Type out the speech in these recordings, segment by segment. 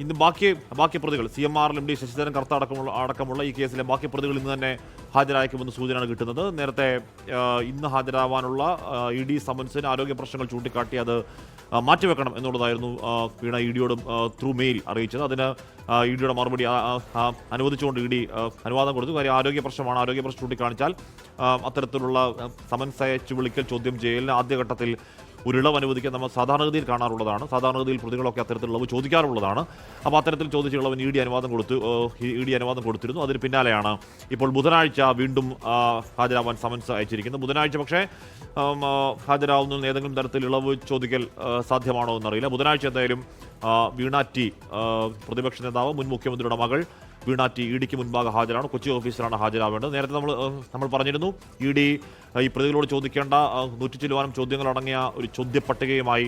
ഇന്ന് ബാക്കി പ്രതികൾ CMR MD ശശിധരൻ കർത്ത അടക്കമുള്ള ഈ കേസിലെ ബാക്കി പ്രതികൾ ഇന്ന് തന്നെ ഹാജരാക്കുമെന്ന് സൂചനയാണ് കിട്ടുന്നത്. നേരത്തെ ഇന്ന് ഹാജരാവാനുള്ള ED സമൻസിന് ആരോഗ്യ പ്രശ്നങ്ങൾ ചൂണ്ടിക്കാട്ടി അത് മാറ്റിവെക്കണം എന്നുള്ളതായിരുന്നു വീണ EDയോടും ത്രൂ മെയിൽ അറിയിച്ചത്. അതിന് EDയുടെ മറുപടി അനുവദിച്ചുകൊണ്ട് ED അനുവാദം കൊടുത്തു. കാര്യം ആരോഗ്യ പ്രശ്നം ചൂണ്ടിക്കാണിച്ചാൽ അത്തരത്തിലുള്ള സമൻസ് അയച്ചു വിളിക്കൽ, ചോദ്യം ചെയ്യലിന് ആദ്യഘട്ടത്തിൽ ഒരു ഇളവ് അനുവദിക്കാൻ നമ്മൾ സാധാരണഗതിയിൽ കാണാറുള്ളതാണ്. സാധാരണഗതിയിൽ പ്രതികളൊക്കെ അത്തരത്തിലുള്ള ഇളവ് ചോദിക്കാറുള്ളതാണ്. അപ്പോൾ അത്തരത്തിൽ ചോദിച്ച ഇളവിന് ED അനുവാദം കൊടുത്തിരുന്നു. അതിന് പിന്നാലെയാണ് ഇപ്പോൾ ബുധനാഴ്ച വീണ്ടും ഹാജരാവാൻ സമൻസ് അയച്ചിരിക്കുന്നത്. ബുധനാഴ്ച പക്ഷേ ഹാജരാവുന്നതിന് ഏതെങ്കിലും തരത്തിൽ ഇളവ് ചോദിക്കൽ സാധ്യമാണോ എന്നറിയില്ല. ബുധനാഴ്ച എന്തായാലും വീണ ടി, പ്രതിപക്ഷ നേതാവ്, മുൻ മുഖ്യമന്ത്രിയുടെ മകൾ വീണ ടി EDക്ക് മുൻപാകെ ഹാജരാണ്. കൊച്ചി ഓഫീസിലാണ് ഹാജരാവേണ്ടത്. നേരത്തെ നമ്മൾ പറഞ്ഞിരുന്നു ED ഈ പ്രതികളോട് ചോദിക്കേണ്ട 100 ചില്ലുവാനം ചോദ്യങ്ങളടങ്ങിയ ഒരു ചോദ്യപട്ടികയുമായി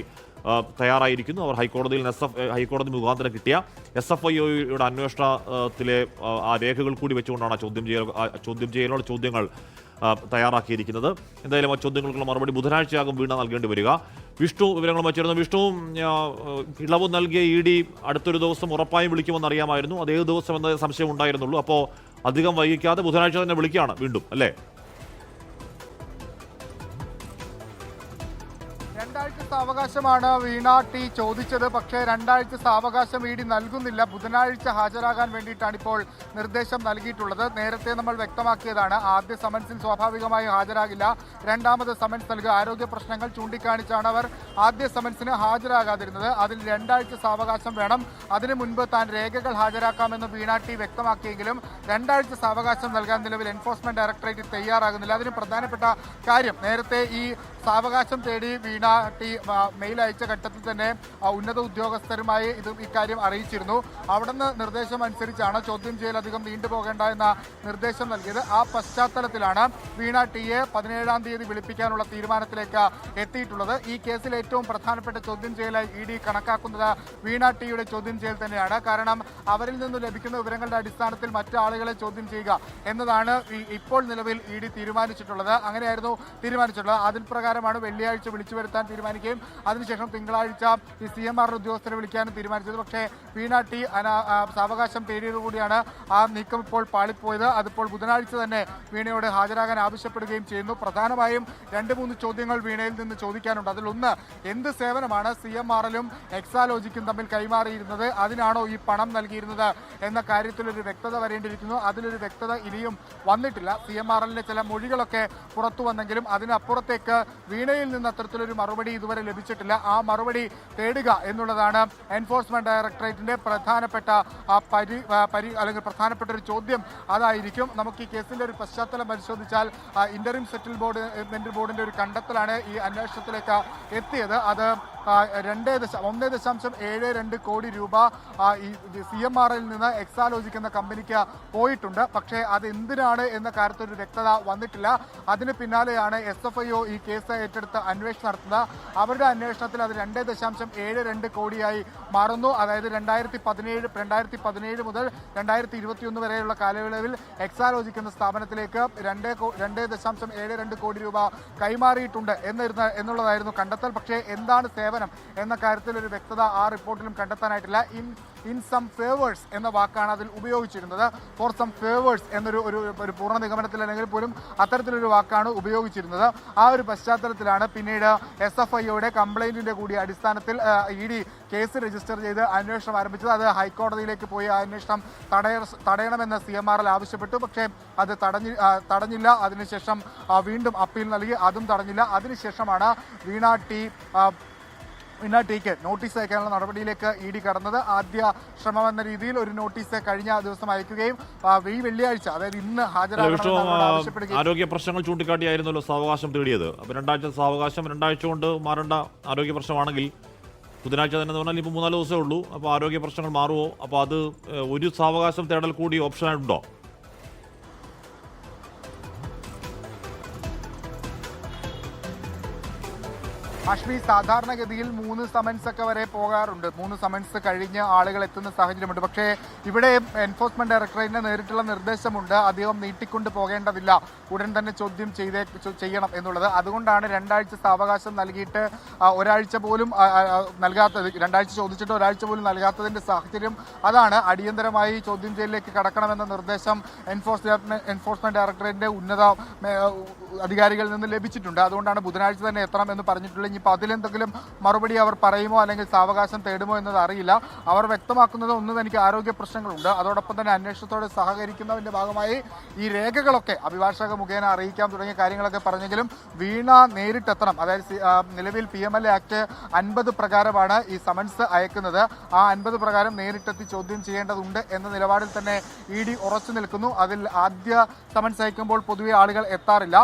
തയ്യാറായിരിക്കുന്നു. അവർ ഹൈക്കോടതി മുഖാന്തരം കിട്ടിയ SFIOയുടെ അന്വേഷണത്തിലെ ആ രേഖകൾ കൂടി വെച്ചുകൊണ്ടാണ് ചോദ്യം ചെയ്യലുള്ള ചോദ്യങ്ങൾ തയ്യാറാക്കിയിരിക്കുന്നത്. എന്തായാലും ആ ചോദ്യങ്ങൾക്കുള്ള മറുപടി ബുധനാഴ്ചയാകും വീണ നൽകേണ്ടി വരിക. വിഷ്ണു വിവരങ്ങൾ വച്ചിരുന്നു. വിഷ്ണു, ഇളവ് നൽകിയ ED അടുത്തൊരു ദിവസം ഉറപ്പായും വിളിക്കുമെന്ന് അറിയാമായിരുന്നു. അതേ ദിവസം എന്ന സംശയം ഉണ്ടായിരുന്നുള്ളൂ. അപ്പോൾ അധികം വൈകിക്കാതെ ബുധനാഴ്ച തന്നെ വിളിക്കുകയാണ് വീണ്ടും, അല്ലേ? 2 ആഴ്ച സാവകാശമാണ് വീണ ടി ചോദിച്ചത്. പക്ഷേ 2 ആഴ്ച സാവകാശം ED നൽകുന്നില്ല. ബുധനാഴ്ച ഹാജരാകാൻ വേണ്ടിയിട്ടാണ് ഇപ്പോൾ നിർദ്ദേശം നൽകിയിട്ടുള്ളത്. നേരത്തെ നമ്മൾ വ്യക്തമാക്കിയതാണ്, ആദ്യ സമൻസിൽ സ്വാഭാവികമായി ഹാജരാകില്ല. രണ്ടാമത് സമൻസ് നൽകുക, ആരോഗ്യ പ്രശ്നങ്ങൾ ചൂണ്ടിക്കാണിച്ചാണ് അവർ ആദ്യ സമൻസിന് ഹാജരാകാതിരുന്നത്. അതിൽ 2 ആഴ്ച സാവകാശം വേണം. അതിനു മുൻപ് താൻ രേഖകൾ ഹാജരാക്കാമെന്ന് വീണ ടി വ്യക്തമാക്കിയെങ്കിലും 2 ആഴ്ച സാവകാശം നൽകാൻ നിലവിൽ എൻഫോഴ്സ്മെന്റ് ഡയറക്ടറേറ്റ് തയ്യാറാകുന്നില്ല. അതിന് പ്രധാനപ്പെട്ട കാര്യം, നേരത്തെ ഈ സാവകാശം തേടി വീണ ടി മെയിൽ അയച്ച ഘട്ടത്തിൽ തന്നെ ഉന്നത ഉദ്യോഗസ്ഥരുമായി ഇക്കാര്യം അറിയിച്ചിരുന്നു. അവിടുന്ന് നിർദ്ദേശം അനുസരിച്ചാണ് ചോദ്യം ചെയ്യൽ അധികം നീണ്ടുപോകേണ്ട എന്ന നിർദ്ദേശം നൽകിയത്. ആ പശ്ചാത്തലത്തിലാണ് വീണ ടിയെ 17-ാം തീയതി വിളിപ്പിക്കാനുള്ള തീരുമാനത്തിലേക്ക് എത്തിയിട്ടുള്ളത്. ഈ കേസിൽ ഏറ്റവും പ്രധാനപ്പെട്ട ചോദ്യം ചെയ്യലായി ED കണക്കാക്കുന്നത് വീണ ടിയുടെ ചോദ്യം ചെയ്യൽ തന്നെയാണ്. കാരണം അവരിൽ നിന്ന് ലഭിക്കുന്ന വിവരങ്ങളുടെ അടിസ്ഥാനത്തിൽ മറ്റു ആളുകളെ ചോദ്യം ചെയ്യുക എന്നതാണ് ഇപ്പോൾ നിലവിൽ ED തീരുമാനിച്ചിട്ടുള്ളത്. അങ്ങനെയായിരുന്നു തീരുമാനിച്ചിട്ടുള്ളത്. അതിൽ പ്രകാരമാണ് വെള്ളിയാഴ്ച വിളിച്ചു വരുത്താൻ തീരുമാനിക്കുകയും അതിനുശേഷം തിങ്കളാഴ്ച ഈ CMR ഉദ്യോഗസ്ഥരെ വിളിക്കാനും തീരുമാനിച്ചത്. പക്ഷേ വീണ ടി സാവകാശം തേടിയതുകൂടിയാണ് ആ നീക്കം ഇപ്പോൾ പാളിപ്പോയത്. അതിപ്പോൾ ബുധനാഴ്ച തന്നെ വീണയോട് ഹാജരാകാൻ ആവശ്യപ്പെടുകയും ചെയ്യുന്നു. പ്രധാനമായും 2-3 ചോദ്യങ്ങൾ വീണയിൽ നിന്ന് ചോദിക്കാനുണ്ട്. അതിലൊന്ന്, എന്ത് സേവനമാണ് CMRലും എക്സാലോജിക്കും തമ്മിൽ കൈമാറിയിരുന്നത്? അതിനാണോ ഈ പണം നൽകിയിരുന്നത് എന്ന കാര്യത്തിലൊരു വ്യക്തത വരേണ്ടിയിരിക്കുന്നു. അതിലൊരു വ്യക്തത ഇനിയും വന്നിട്ടില്ല. CMRലിന്റെ ചില മൊഴികളൊക്കെ പുറത്തു വന്നെങ്കിലും അതിനപ്പുറത്തേക്ക് വീണയിൽ നിന്ന് അത്തരത്തിലൊരു മറുപടി ഇതുവരെ ലഭിച്ചിട്ടില്ല. ആ മറുപടി തേടുക എന്നുള്ളതാണ് എൻഫോഴ്സ്മെന്റ് ഡയറക്ടറേറ്റിന്റെ പ്രധാനപ്പെട്ട അല്ലെങ്കിൽ പ്രധാനപ്പെട്ട ഒരു ചോദ്യം. അതായിരിക്കും. നമുക്ക് ഈ കേസിന്റെ ഒരു പശ്ചാത്തലം പരിശോധിച്ചാൽ ഇന്ററിം സെറ്റിൽമെന്റ് ബോർഡിന്റെ ഒരു കണ്ടെത്തലാണ് ഈ അന്വേഷണത്തിലേക്ക് എത്തിയത്. അത് 1.72 കോടി രൂപ ഈ CMRൽ നിന്ന് എക്സാലോജിക് എന്ന കമ്പനിക്ക് പോയിട്ടുണ്ട്. പക്ഷേ അത് എന്തിനാണ് എന്ന കാര്യത്തിൽ ഒരു വ്യക്തത വന്നിട്ടില്ല. അതിന് പിന്നാലെയാണ് SFIO ഈ കേസ് ഏറ്റെടുത്ത് അന്വേഷണം നടത്തുന്നത്. അവരുടെ അന്വേഷണത്തിൽ അത് 2.72 കോടിയായി മാറുന്നു. അതായത് 2017 മുതൽ 2021 വരെയുള്ള കാലയളവിൽ എക്സാലോജിക് എന്ന സ്ഥാപനത്തിലേക്ക് 2.72 കോടി രൂപ കൈമാറിയിട്ടുണ്ട് എന്നുള്ളതായിരുന്നു കണ്ടെത്തൽ. പക്ഷേ എന്താണ് സേവനം എന്ന കാര്യത്തിൽ ഒരു വ്യക്തത ആ റിപ്പോർട്ടിലും കണ്ടെത്താനായിട്ടില്ല. ഇൻ സം ഫേവേഴ്സ് എന്ന വാക്കാണ് അതിൽ ഉപയോഗിച്ചിരുന്നത്. ഫോർ സം ഫേവേഴ്സ് എന്നൊരു ഒരു പൂർണ്ണ നിഗമനത്തിൽ അല്ലെങ്കിൽ പോലും അത്തരത്തിലൊരു വാക്കാണ് ഉപയോഗിച്ചിരുന്നത്. ആ ഒരു പശ്ചാത്തലത്തിലാണ് പിന്നീട് SFIOയുടെ കംപ്ലൈന്റിന്റെ കൂടി അടിസ്ഥാനത്തിൽ ED കേസ് രജിസ്റ്റർ ചെയ്ത് അന്വേഷണം ആരംഭിച്ചത്. അത് ഹൈക്കോടതിയിലേക്ക് പോയി ആ അന്വേഷണം തടയണമെന്ന് CMRൽ ആവശ്യപ്പെട്ടു. പക്ഷേ അത് തടഞ്ഞില്ല. അതിനുശേഷം വീണ്ടും അപ്പീൽ നൽകി, അതും തടഞ്ഞില്ല. അതിനുശേഷമാണ് വീണ ടിക്ക് നോട്ടീസ് അയക്കാനുള്ള നടപടിയിലേക്ക് ED കടന്നത്. ആദ്യ ശ്രമമെന്ന രീതിയിൽ ഒരു നോട്ടീസ് കഴിഞ്ഞ ദിവസം അയക്കുകയും ഈ വെള്ളിയാഴ്ച, അതായത് ഇന്ന് ഹാജരാകണമെന്ന് ആരോഗ്യ പ്രശ്നങ്ങൾ ചൂണ്ടിക്കാട്ടിയായിരുന്നല്ലോ സാവകാശം തേടിയത്. അപ്പോൾ 2 ആഴ്ച സാവകാശം 2 ആഴ്ച കൊണ്ട് മാറേണ്ട ആരോഗ്യ പ്രശ്നമാണെങ്കിൽ ബുധനാഴ്ച തന്നെ എന്ന് പറഞ്ഞാൽ ഇപ്പോൾ 3-4 ദിവസമേ ഉള്ളൂ. അപ്പോൾ ആരോഗ്യ പ്രശ്നങ്ങൾ മാറുമോ? അപ്പോൾ അത് ഒരു സാവകാശം തേടൽ കൂടി ഓപ്ഷനായിട്ടുണ്ടോ? ഹാഷ്മി, സാധാരണഗതിയിൽ 3 സമൻസ് ഒക്കെ വരെ പോകാറുണ്ട്. 3 സമൻസ് കഴിഞ്ഞ് ആളുകൾ എത്തുന്ന സാഹചര്യമുണ്ട്. പക്ഷേ ഇവിടെ എൻഫോഴ്സ്മെന്റ് ഡയറക്ടറേറ്റിന് നേരിട്ടുള്ള നിർദ്ദേശമുണ്ട്, അധികം നീട്ടിക്കൊണ്ട് പോകേണ്ടതില്ല, ഉടൻ തന്നെ ചോദ്യം ചെയ്യണം എന്നുള്ളത്. അതുകൊണ്ടാണ് 2 ആഴ്ച സാവകാശം നൽകിയിട്ട് ഒരാഴ്ച പോലും നൽകാത്തത്. 2 ആഴ്ച ചോദിച്ചിട്ട് ഒരാഴ്ച പോലും നൽകാത്തതിന്റെ സാഹചര്യം അതാണ്. അടിയന്തരമായി ചോദ്യം ചെയ്യലിലേക്ക് കടക്കണമെന്ന നിർദ്ദേശം എൻഫോഴ്സ്മെന്റ് ഡയറക്ടറേറ്റിന്റെ ഉന്നത അധികാരികളിൽ നിന്ന് ലഭിച്ചിട്ടുണ്ട്. അതുകൊണ്ടാണ് ബുധനാഴ്ച തന്നെ എത്തണം എന്ന് പറഞ്ഞിട്ടുള്ളത്. ഇനിയിപ്പോൾ അതിലെന്തെങ്കിലും മറുപടി അവർ പറയുമോ അല്ലെങ്കിൽ സാവകാശം തേടുമോ എന്നത് അറിയില്ല. അവർ വ്യക്തമാക്കുന്നത് ഒന്ന്, തനിക്ക് ആരോഗ്യ പ്രശ്നങ്ങളുണ്ട്, അതോടൊപ്പം തന്നെ അന്വേഷണത്തോടെ സഹകരിക്കുന്നതിന്റെ ഭാഗമായി ഈ രേഖകളൊക്കെ അഭിഭാഷക മുഖേന അറിയിക്കാം തുടങ്ങിയ കാര്യങ്ങളൊക്കെ പറഞ്ഞെങ്കിലും വീണ നേരിട്ടെത്തണം. അതായത് നിലവിൽ PMLA ആക്ട് 50 പ്രകാരമാണ് ഈ സമൻസ് അയക്കുന്നത്. ആ 50 പ്രകാരം നേരിട്ടെത്തി ചോദ്യം ചെയ്യേണ്ടതുണ്ട് എന്ന നിലപാടിൽ തന്നെ ED ഉറച്ചു നിൽക്കുന്നു. അതിൽ ആദ്യ സമൻസ് അയക്കുമ്പോൾ പൊതുവെ ആളുകൾ എത്താറില്ല,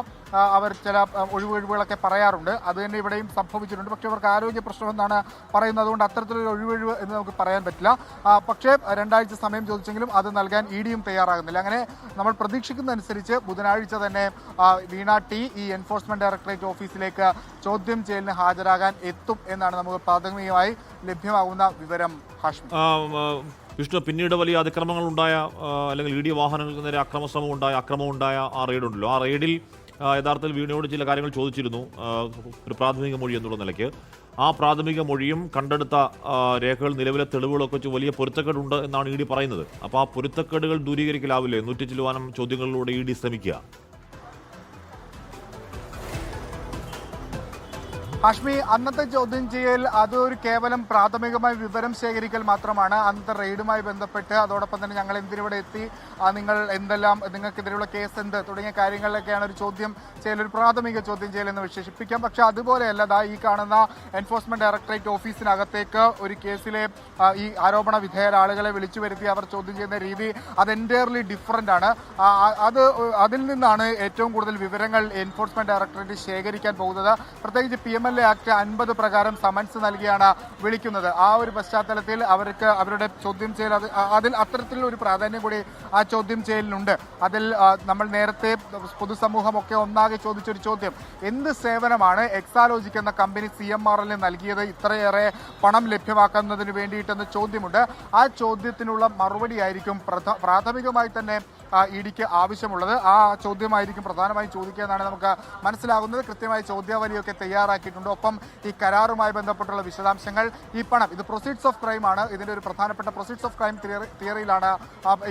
അവർ ചില ഒഴിവുകളൊക്കെ പറയാറുണ്ട്. അത് തന്നെ ഇവിടെയും സംഭവിച്ചിട്ടുണ്ട്. പക്ഷേ അവർക്ക് ആരോഗ്യ പ്രശ്നം എന്നാണ് പറയുന്നത്. അതുകൊണ്ട് അത്തരത്തിലൊരു ഒഴിവ് എന്ന് നമുക്ക് പറയാൻ പറ്റില്ല. പക്ഷേ 2 ആഴ്ച സമയം ചോദിച്ചെങ്കിലും അത് നൽകാൻ EDയും തയ്യാറാകുന്നില്ല. അങ്ങനെ നമ്മൾ പ്രതീക്ഷിക്കുന്നതനുസരിച്ച് ബുധനാഴ്ച തന്നെ വീണ ടി ഈ എൻഫോഴ്സ്മെന്റ് ഡയറക്ടറേറ്റ് ഓഫീസിലേക്ക് ചോദ്യം ചെയ്യലിന് ഹാജരാകാൻ എത്തും എന്നാണ് നമുക്ക് പ്രാഥമികമായി ലഭ്യമാകുന്ന വിവരം. ഹാഷ്മി, വിഷ്ണു, പിന്നീട് വലിയ അതിക്രമങ്ങൾ ഉണ്ടായ അല്ലെങ്കിൽ ED വാഹനങ്ങൾക്ക് നേരെ അക്രമം ഉണ്ടായ ആ റെയ്ഡുണ്ടല്ലോ, ആ റെയ്ഡിൽ യഥാർത്ഥത്തിൽ വീണയോട് ചില കാര്യങ്ങൾ ചോദിച്ചിരുന്നു, ഒരു പ്രാഥമിക മൊഴി എന്നുള്ള നിലയ്ക്ക്. ആ പ്രാഥമിക മൊഴിയും കണ്ടെടുത്ത രേഖകൾ, നിലവിലെ തെളിവുകളൊക്കെ വെച്ച് വലിയ പൊരുത്തക്കേടുണ്ട് എന്നാണ് ED പറയുന്നത്. അപ്പോൾ ആ പൊരുത്തക്കേടുകൾ ദൂരീകരിക്കലാവില്ലേ 100 ചില്ലുവാനം ചോദ്യങ്ങളിലൂടെ ED ശ്രമിക്കുക? ഹാഷ്മി, അന്നത്തെ ചോദ്യം ചെയ്യൽ അതൊരു കേവലം പ്രാഥമികമായി വിവരം ശേഖരിക്കൽ മാത്രമാണ്. അന്നത്തെ റെയ്ഡുമായി ബന്ധപ്പെട്ട് അതോടൊപ്പം തന്നെ ഞങ്ങൾ എന്തിനിവിടെ എത്തി, നിങ്ങൾ എന്തെല്ലാം, നിങ്ങൾക്കെതിരെയുള്ള കേസ് എന്ത് തുടങ്ങിയ കാര്യങ്ങളിലൊക്കെയാണ് ഒരു ചോദ്യം ചെയ്യൽ, ഒരു പ്രാഥമിക ചോദ്യം ചെയ്യൽ എന്ന് വിശേഷിപ്പിക്കാം. പക്ഷേ അതുപോലെയല്ല ഈ കാണുന്ന എൻഫോഴ്സ്മെന്റ് ഡയറക്ടറേറ്റ് ഓഫീസിനകത്തേക്ക് ഒരു കേസിലെ ഈ ആരോപണ വിധേയർ ആളുകളെ വിളിച്ചു വരുത്തി അവർ ചോദ്യം ചെയ്യുന്ന രീതി അത് എൻറ്റയർലി ഡിഫറൻ്റ് ആണ്. അതിൽ നിന്നാണ് ഏറ്റവും കൂടുതൽ വിവരങ്ങൾ എൻഫോഴ്സ്മെന്റ് ഡയറക്ടറേറ്റ് ശേഖരിക്കാൻ പോകുന്നത്. പ്രത്യേകിച്ച് PMLA ആക്ട് 50 പ്രകാരം സമൻസ് നൽകിയാണ് വിളിക്കുന്നത്. ആ ഒരു പശ്ചാത്തലത്തിൽ അവരുടെ ചോദ്യം ചെയ്യൽ അതിൽ അത്തരത്തിലുള്ള ഒരു പ്രാധാന്യം കൂടി ആ ചോദ്യം ചെയ്യലിനുണ്ട്. അതിൽ നമ്മൾ നേരത്തെ പൊതുസമൂഹമൊക്കെ ഒന്നാകെ ചോദിച്ചൊരു ചോദ്യം, എന്ത് സേവനമാണ് എക്സാലോജിക് എന്ന കമ്പനി CMRL നൽകിയത് ഇത്രയേറെ പണം ലഭ്യമാക്കുന്നതിന് വേണ്ടിയിട്ടെന്ന ചോദ്യമുണ്ട്. ആ ചോദ്യത്തിനുള്ള മറുപടി ആയിരിക്കും പ്രാഥമികമായി തന്നെ EDക്ക് ആവശ്യമുള്ളത്. ആ ചോദ്യമായിരിക്കും പ്രധാനമായും ചോദിക്കുക എന്നാണ് നമുക്ക് മനസ്സിലാകുന്നത്. കൃത്യമായി ചോദ്യാവലിയൊക്കെ തയ്യാറാക്കിയിട്ടുണ്ട്. ഒപ്പം ഈ കരാറുമായി ബന്ധപ്പെട്ടുള്ള വിശദാംശങ്ങൾ, ഈ പണം, ഇത് പ്രൊസീഡ്സ് ഓഫ് ക്രൈം ആണ്. ഇതിൻ്റെ ഒരു പ്രധാനപ്പെട്ട പ്രൊസീഡ്സ് ഓഫ് ക്രൈം തിയറിയിലാണ്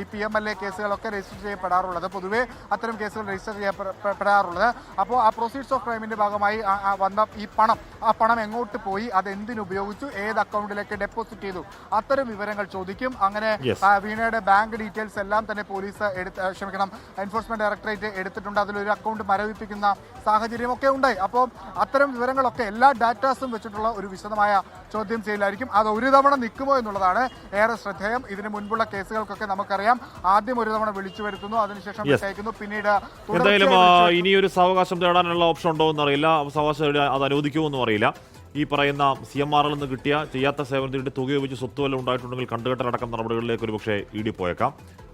ഈ PMLA കേസുകളൊക്കെ രജിസ്റ്റർ ചെയ്യപ്പെടാറുള്ളത്. പൊതുവെ അത്തരം കേസുകൾ രജിസ്റ്റർ ചെയ്യപ്പെടാറുള്ളത്. അപ്പോൾ ആ പ്രൊസീഡ്സ് ഓഫ് ക്രൈമിൻ്റെ ഭാഗമായി വന്ന ഈ പണം, ആ പണം എങ്ങോട്ട് പോയി, അത് എന്തിനുപയോഗിച്ചു, ഏത് അക്കൗണ്ടിലേക്ക് ഡെപ്പോസിറ്റ് ചെയ്തു, അത്തരം വിവരങ്ങൾ ചോദിക്കും. അങ്ങനെ വീണയുടെ ബാങ്ക് ഡീറ്റെയിൽസ് എല്ലാം തന്നെ പോലീസ് എൻഫോഴ്സ്മെന്റ് ഡയറക്ടറേറ്റ് എടുത്തിട്ടുണ്ട്. അതിലൊരു അക്കൗണ്ട് മരവിപ്പിക്കുന്ന സാഹചര്യമൊക്കെ ഉണ്ടായി. അപ്പോൾ അത്തരം വിവരങ്ങളൊക്കെ എല്ലാ ഡാറ്റാസും വെച്ചിട്ടുള്ള ഒരു വിശദമായ ചോദ്യം ചെയ്യലായിരിക്കും. അത് ഒരു തവണ നിൽക്കുമോ എന്നുള്ളതാണ് ഏറെ ശ്രദ്ധേയം. ഇതിന് മുൻപുള്ള കേസുകൾക്കൊക്കെ നമുക്കറിയാം, ആദ്യം ഒരു തവണ വിളിച്ചു വരുത്തുന്നു, അതിനുശേഷം വിട്ടയക്കുന്നു, പിന്നീട് എന്തായാലും ഇനിയൊരു സാവകാശം തേടാനുള്ള ഓപ്ഷൻ ഉണ്ടോ എന്നറിയില്ല, സാവകാശം അത് അനുവദിക്കുമോ എന്നും അറിയില്ല. ഈ പറയുന്ന CMRL നിന്ന് കിട്ടിയ ചെയ്യാത്ത സേവനത്തിൻ്റെ തുക ഉപയോഗിച്ച് സ്വത്ത് വല്ലതും ഉണ്ടായിട്ടുണ്ടെങ്കിൽ കണ്ടുകെട്ടലടക്കം നടപടികളിലേക്ക് ഒരു പക്ഷേ ED പോയേക്കാം.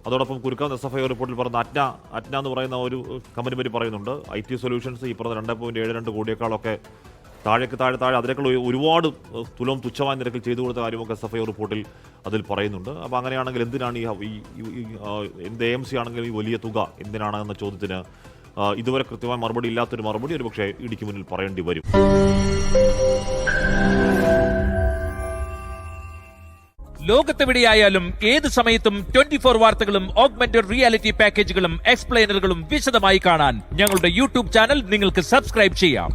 അതോടൊപ്പം കുരുക്കാവ് SFI റിപ്പോർട്ടിൽ പറഞ്ഞ അറ്റ്ന എന്ന് പറയുന്ന ഒരു കമ്പനി പറ്റി പറയുന്നുണ്ട്. IT സൊല്യൂഷൻസ് ഈ പറഞ്ഞ 2.72 കോടിയേക്കാളൊക്കെ താഴെ അതിനേക്കാൾ ഒരുപാട് തുച്ഛമായ നിരക്കിൽ ചെയ്തു കൊടുത്ത കാര്യമൊക്കെ SFI റിപ്പോർട്ടിൽ അതിൽ പറയുന്നുണ്ട്. അപ്പോൾ അങ്ങനെയാണെങ്കിൽ എന്തിനാണ് എന്ത് AMC ആണെങ്കിലും ഈ വലിയ തുക എന്തിനാണ് എന്ന ചോദ്യത്തിന് ഇതുവരെ കൃത്യമായ മറുപടി ഇല്ലാത്തൊരു മറുപടി ഒരു പക്ഷേ EDക്ക് മുന്നിൽ പറയേണ്ടി വരും. ലോകത്തെവിടെയായാലും ഏത് സമയത്തും 24 വാർത്തകളും ഓഗ്മെന്റഡ് റിയാലിറ്റി പാക്കേജുകളും എക്സ്പ്ലെയിനറുകളും വിശദമായി കാണാൻ ഞങ്ങളുടെ YouTube ചാനൽ നിങ്ങൾക്ക് സബ്സ്ക്രൈബ് ചെയ്യാം.